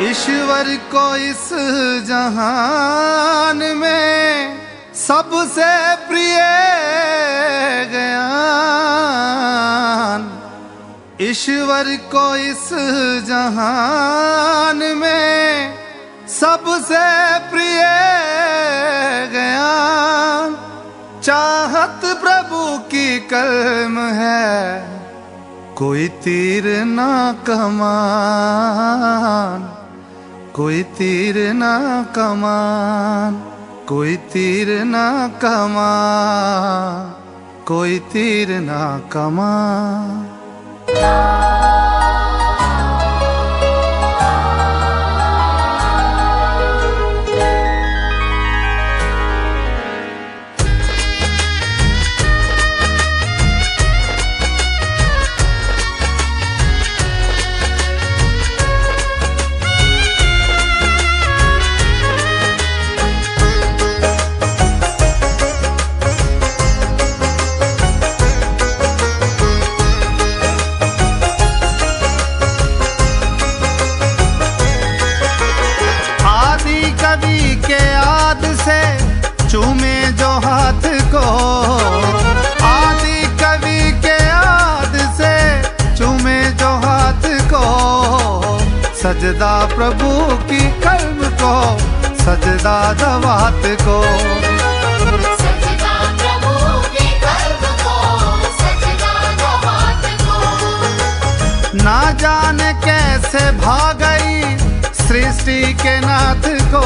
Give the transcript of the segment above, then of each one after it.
ईश्वर को इस जहान में सबसे प्रिय ज्ञान। ईश्वर को इस जहान में सबसे प्रिय ज्ञान। चाहत प्रभु की कलम है, कोई तीर ना कमान, कोई तीर ना कमान, कोई तीर ना कमान, कोई तीर ना कमान। चूमे जो हाथ को, आदि कवि के याद से चूमे जो हाथ को। सजदा प्रभु की कल्ब को, सजदा दवात को, सजदा प्रभु की कल्ब को, सजदा दवात को। ना जाने कैसे भाग गई सृष्टि के नाथ को,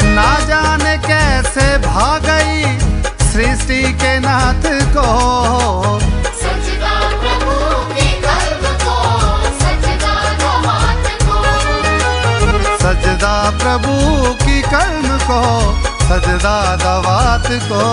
ना जाने कैसे भाग गई सृष्टि के नाथ को। सजदा प्रभु की कल्ब को, सजदा दवात को, सजदा प्रभु की कल्ब को, सजदा दवात को।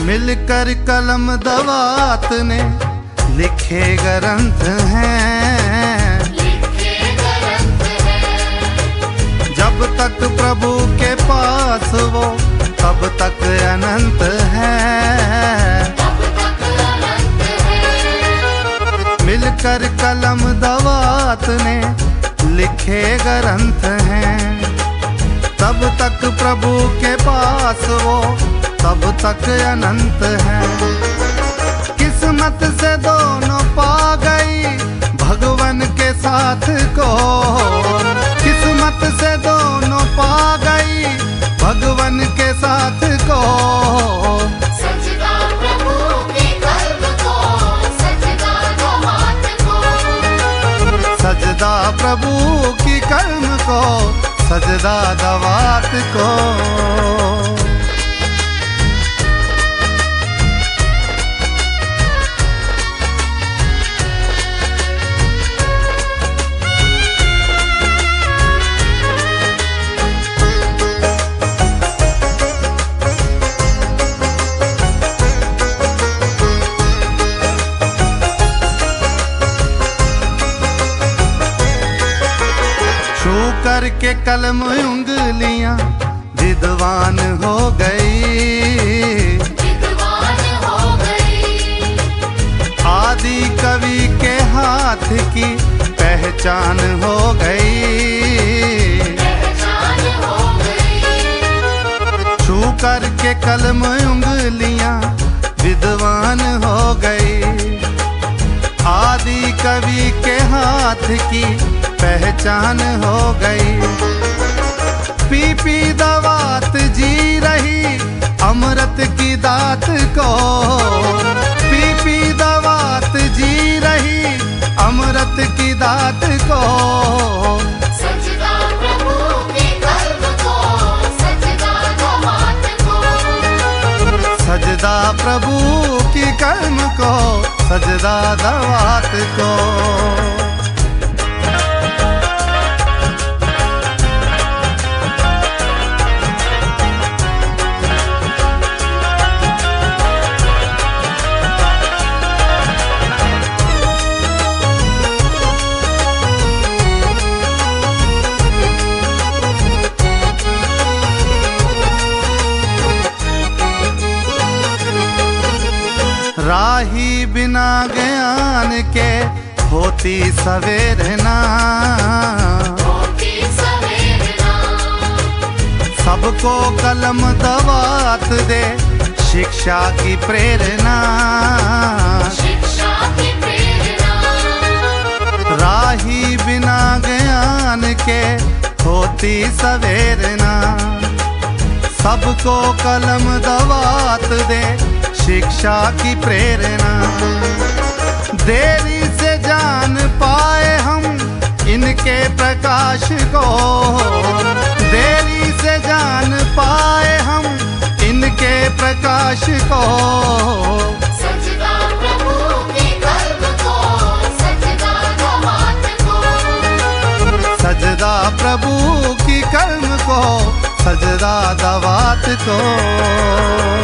मिलकर कलम दवात ने लिखे ग्रंथ हैं, लिखे ग्रंथ हैं। जब तक प्रभु के पास वो तब तक अनंत है, तब तक अनंत है। मिलकर कलम दवात ने लिखे ग्रंथ हैं। तब तक प्रभु के पास वो तब तक अनंत है। किस्मत से दोनों पा गई भगवन के साथ को, किस्मत से दोनों पा गई भगवन के साथ को। सजदा प्रभु की कल्ब को, सजदा दवात को, सजदा प्रभु की कल्म को, सजदा दवात को। करके कलम उंगलियां विद्वान हो गई, विद्वान हो गई। आदि कवि के हाथ की पहचान हो गई, पहचान हो गई। छू करके कलम उंगलियां विद्वान हो गई। आदि कवि के हाथ की पहचान हो गई। पी पी दवात जी रही अमृत की दात को, पी पी दवात जी रही अमृत की दात को। सजदा प्रभु की कल्ब को, सजदा दवात को, सजदा प्रभु की कल्म को, सजदा दवात को। राही बिना ज्ञान के होती सवेर ना, होती सवेरना। सबको कलम दवात दे शिक्षा की प्रेरणा, शिक्षा की प्रेरणा। राही बिना ज्ञान के होती सवेरना, सबको कलम दवात दे शिक्षा की प्रेरणा। देरी से जान पाए हम इनके प्रकाश को, देरी से जान पाए हम इनके प्रकाश को। सजदा प्रभु के कर्म को, सजदा दामाद को। सजदा प्रभु की कर्म को, सजदा दवात को।